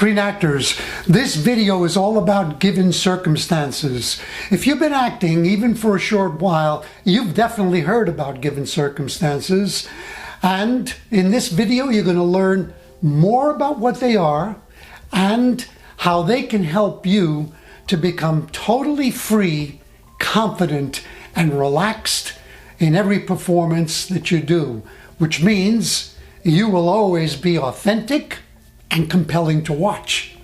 Screen actors, this video is all about given circumstances. If you've been acting even for a short while, you've definitely heard about given circumstances. And in this video, you're going to learn more about what they are and how they can help you to become totally free, confident, and relaxed in every performance that you do, which means you will always be authentic and compelling to watch.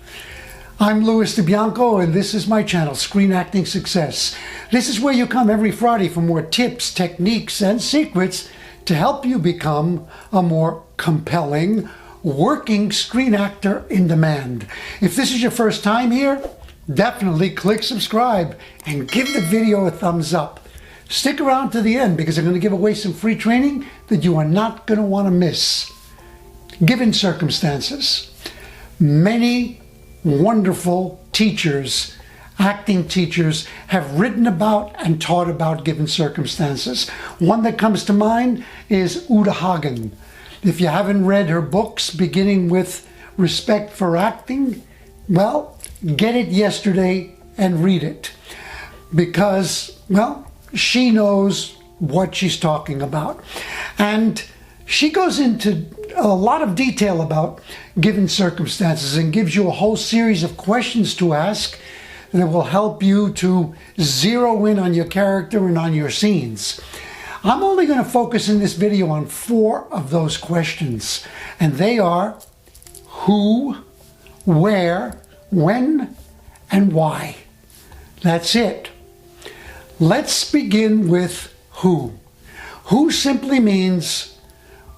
I'm Louis DeBianco, and this is my channel, Screen Acting Success. This is where you come every Friday for more tips, techniques, and secrets to help you become a more compelling, working screen actor in demand. If this is your first time here, definitely click subscribe and give the video a thumbs up. Stick around to the end because I'm going to give away some free training that you are not going to want to miss. Given circumstances. Many wonderful teachers, acting teachers, have written about and taught about given circumstances. One that comes to mind is Uta Hagen. If you haven't read her books, beginning with Respect for Acting, well, get it yesterday and read it. Because, well, she knows what she's talking about. And she goes into a lot of detail about given circumstances and gives you a whole series of questions to ask that will help you to zero in on your character and on your scenes. I'm only going to focus in this video on 4 of those questions, and they are who, where, when, and why. That's it. Let's begin with who. Who simply means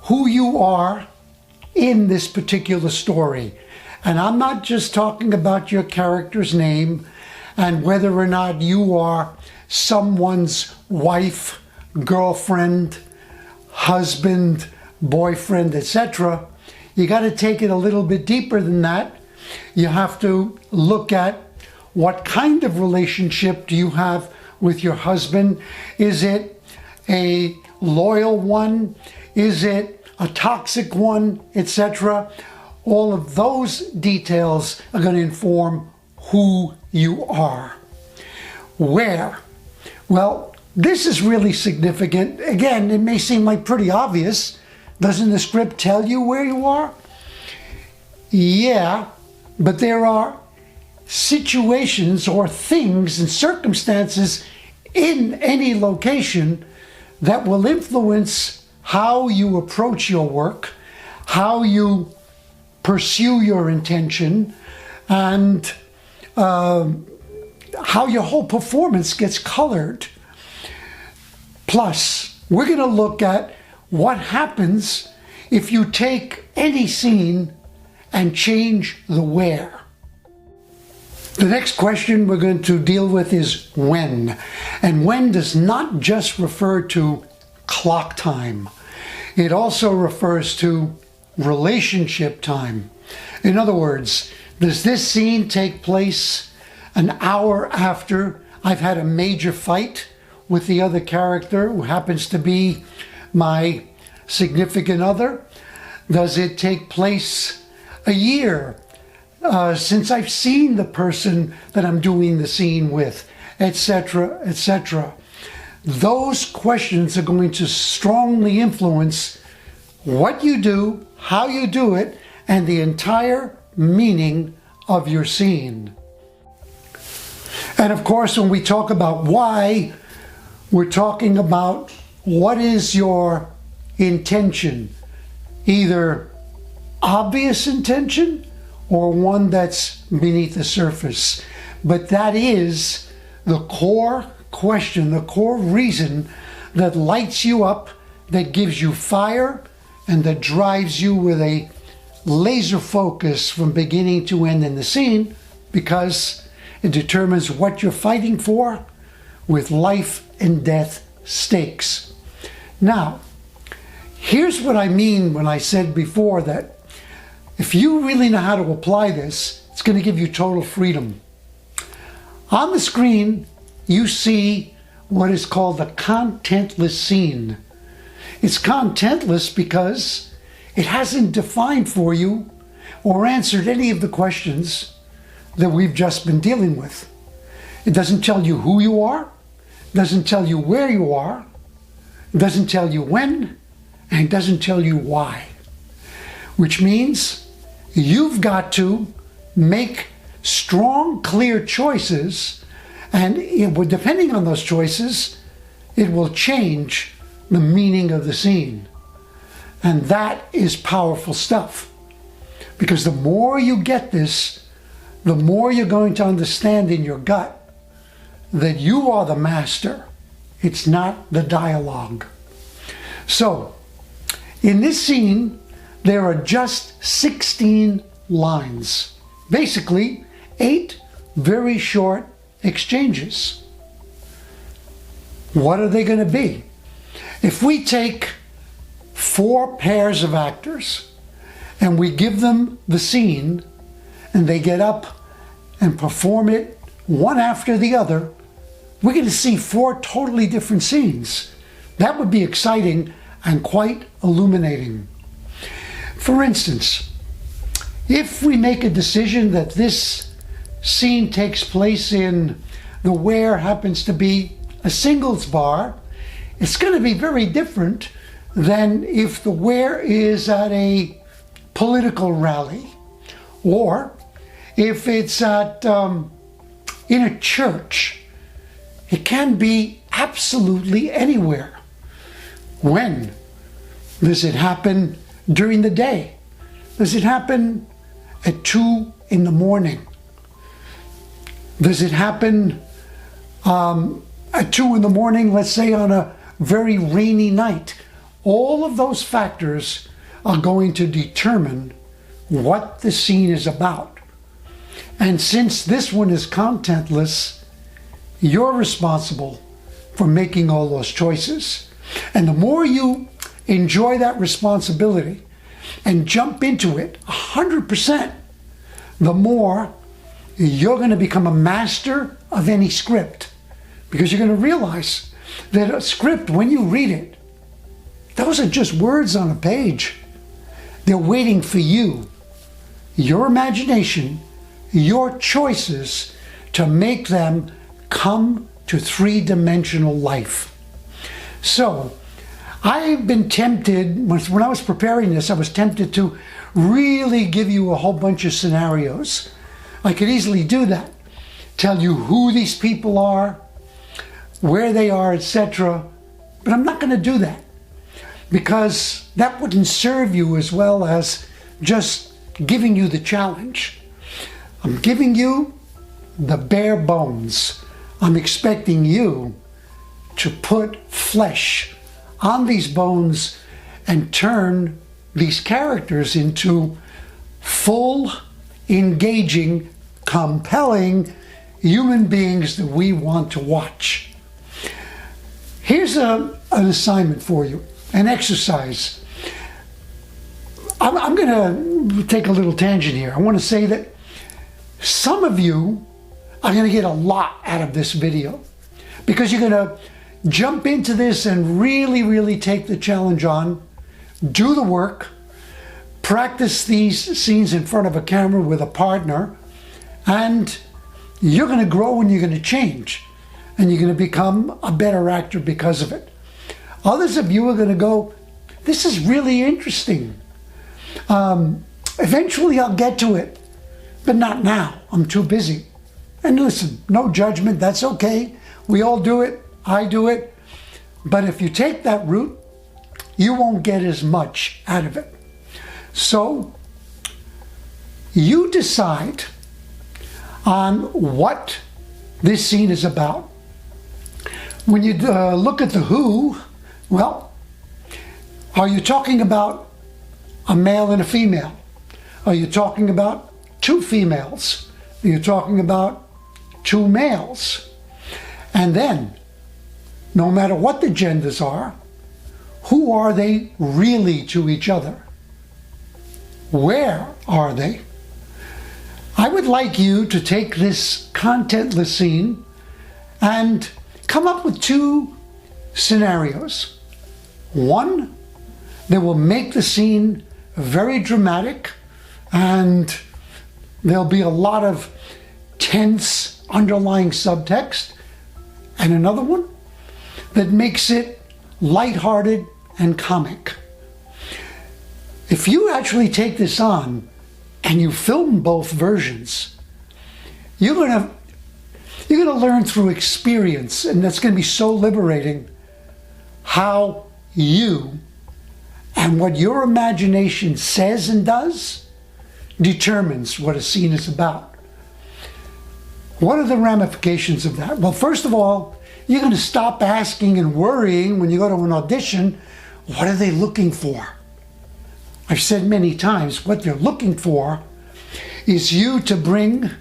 who you are in this particular story. And I'm not just talking about your character's name and whether or not you are someone's wife, girlfriend, husband, boyfriend, etc. You got to take it a little bit deeper than that. You have to look at what kind of relationship do you have with your husband. Is it a loyal one? Is it a toxic one, etc.? All of those details are going to inform who you are. Where? Well, this is really significant. Again, it may seem like pretty obvious. Doesn't the script tell you where you are? Yeah, but there are situations or things and circumstances in any location that will influence how you approach your work, how you pursue your intention, and how your whole performance gets colored. Plus, we're going to look at what happens if you take any scene and change the where. The next question we're going to deal with is when. And when does not just refer to clock time. It also refers to relationship time. In other words, does this scene take place an hour after I've had a major fight with the other character who happens to be my significant other? Does it take place a year since I've seen the person that I'm doing the scene with, etc., etc.? Those questions are going to strongly influence what you do, how you do it, and the entire meaning of your scene. And of course, when we talk about why, we're talking about what is your intention, either obvious intention or one that's beneath the surface. But that is the core question, the core reason that lights you up, that gives you fire, and that drives you with a laser focus from beginning to end in the scene, because it determines what you're fighting for with life and death stakes. Now, here's what I mean when I said before that if you really know how to apply this, it's going to give you total freedom. On the screen, you see what is called a contentless scene. It's contentless because it hasn't defined for you or answered any of the questions that we've just been dealing with. It doesn't tell you who you are, doesn't tell you where you are, doesn't tell you when, and it doesn't tell you why. Which means you've got to make strong, clear choices, and depending on those choices, it will change the meaning of the scene. And that is powerful stuff. Because the more you get this, the more you're going to understand in your gut that you are the master. It's not the dialogue. So, in this scene, there are just 16 lines. Basically, 8 very short exchanges. What are they going to be? If we take 4 pairs of actors and we give them the scene and they get up and perform it one after the other, we're going to see 4 totally different scenes. That would be exciting and quite illuminating. For instance, if we make a decision that this scene takes place in the where happens to be a singles bar, it's going to be very different than if the where is at a political rally, or if it's at in a church. It can be absolutely anywhere. When? Does it happen during the day? Does it happen at 2 in the morning? Does it happen at 2 in the morning, let's say on a very rainy night? All of those factors are going to determine what the scene is about. And since this one is contentless, you're responsible for making all those choices. And the more you enjoy that responsibility and jump into it 100%, the more you're going to become a master of any script. Because you're going to realize that a script, when you read it, those are just words on a page. They're waiting for you, your imagination, your choices to make them come to 3-dimensional life. So, I've been tempted, when I was preparing this, I was tempted to really give you a whole bunch of scenarios. I could easily do that. Tell you who these people are, where they are, etc. But I'm not going to do that, because that wouldn't serve you as well as just giving you the challenge. I'm giving you the bare bones. I'm expecting you to put flesh on these bones and turn these characters into full, engaging, compelling human beings that we want to watch. Here's an assignment for you, an exercise. I'm going to take a little tangent here. I want to say that some of you are going to get a lot out of this video, because you're going to jump into this and really, really take the challenge on, do the work, practice these scenes in front of a camera with a partner, and you're going to grow and you're going to change, and you're going to become a better actor because of it. Others of you are going to go, this is really interesting. Eventually I'll get to it, but not now. I'm too busy. And listen, no judgment, that's okay. We all do it. I do it. But if you take that route, you won't get as much out of it. So you decide on what this scene is about. When you look at the who, well, are you talking about a male and a female? Are you talking about 2 females? Are you talking about 2 males? And then, no matter what the genders are, who are they really to each other? Where are they? I would like you to take this contentless scene and come up with 2 scenarios. One that will make the scene very dramatic, and there'll be a lot of tense underlying subtext, and another one that makes it lighthearted and comic. If you actually take this on and you film both versions, you're gonna learn through experience, and that's gonna be so liberating, how you and what your imagination says and does determines what a scene is about. What are the ramifications of that? Well, first of all, you're going to stop asking and worrying when you go to an audition, what are they looking for? I've said many times, what they're looking for is you to bring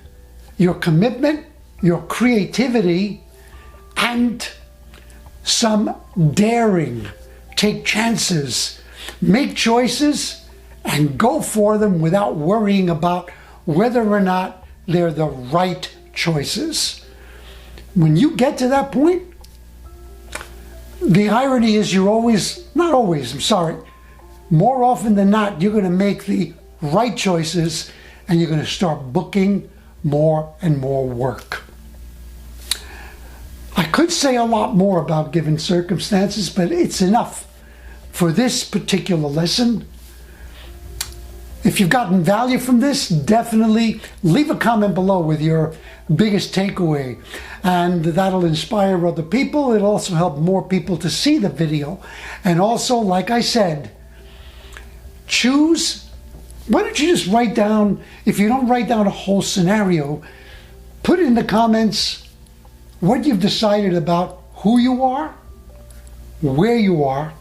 your commitment, your creativity, and some daring. Take chances, make choices, and go for them without worrying about whether or not they're the right choices. When you get to that point, the irony is you're always, not always, I'm sorry, more often than not, you're going to make the right choices and you're going to start booking more and more work. I could say a lot more about given circumstances, but it's enough for this particular lesson. If you've gotten value from this, definitely leave a comment below with your biggest takeaway, and that'll inspire other people. It'll also help more people to see the video. And also, like I said, why don't you just write down, if you don't write down a whole scenario, put in the comments what you've decided about who you are, where you are,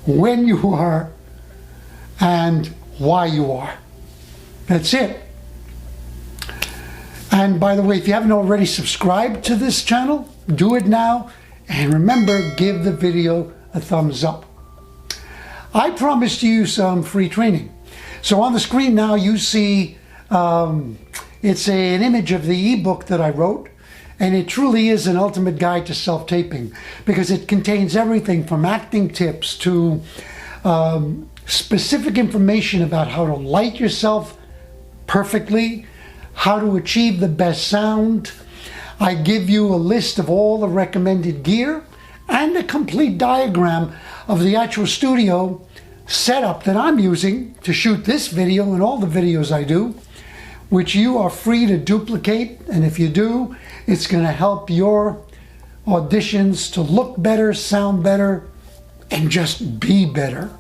when you are, and why you are. That's it. And by the way, if you haven't already subscribed to this channel, do it now. And remember, give the video a thumbs up. I promised you some free training. So on the screen now you see it's an image of the ebook that I wrote, and it truly is an ultimate guide to self-taping because it contains everything from acting tips to specific information about how to light yourself perfectly, how to achieve the best sound. I give you a list of all the recommended gear and a complete diagram of the actual studio setup that I'm using to shoot this video and all the videos I do, which you are free to duplicate. And if you do, it's going to help your auditions to look better, sound better, and just be better.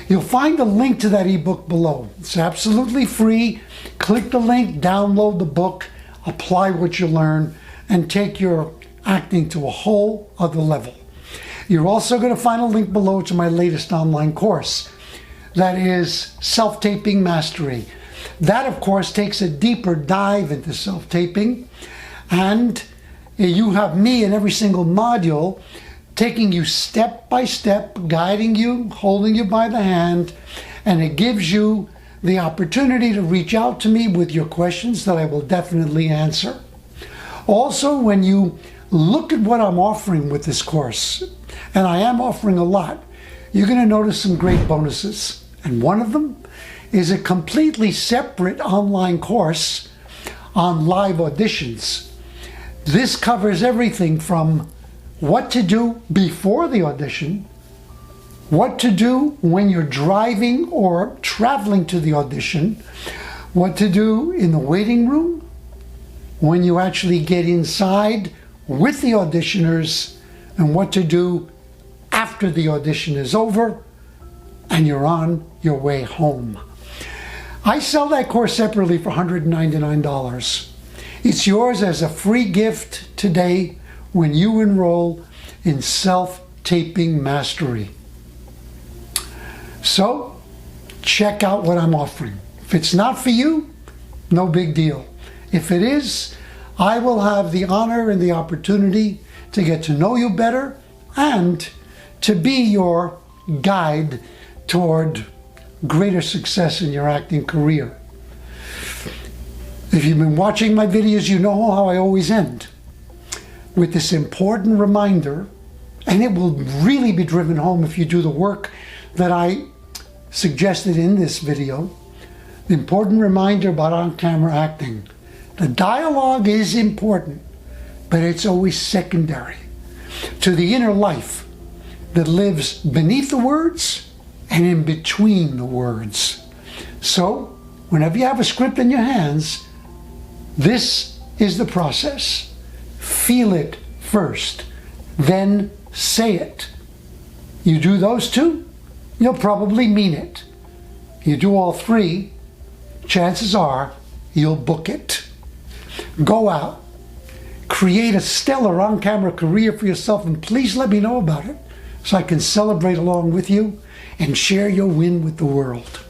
You'll find a link to that ebook below. It's absolutely free. Click the link, download the book, apply what you learn, and take your acting to a whole other level. You're also going to find a link below to my latest online course. That is Self-Taping Mastery. That, of course, takes a deeper dive into self-taping, and you have me in every single module taking you step by step, guiding you, holding you by the hand, and it gives you the opportunity to reach out to me with your questions that I will definitely answer. Also, when you look at what I'm offering with this course, and I am offering a lot, you're going to notice some great bonuses. And one of them is a completely separate online course on live auditions. This covers everything from what to do before the audition, what to do when you're driving or traveling to the audition, what to do in the waiting room, when you actually get inside with the auditioners, and what to do after the audition is over and you're on your way home. I sell that course separately for $199. It's yours as a free gift today when you enroll in Self-Taping Mastery. So, check out what I'm offering. If it's not for you, no big deal. If it is, I will have the honor and the opportunity to get to know you better and to be your guide toward greater success in your acting career. If you've been watching my videos, you know how I always end with this important reminder, and it will really be driven home if you do the work that I suggested in this video, The important reminder about on-camera acting. The dialogue is important, but it's always secondary to the inner life that lives beneath the words and in between the words. So, whenever you have a script in your hands, this is the process. Feel it first, then say it. You do those two, you'll probably mean it. You do all three, chances are you'll book it. Go out, create a stellar on-camera career for yourself, and please let me know about it so I can celebrate along with you and share your win with the world.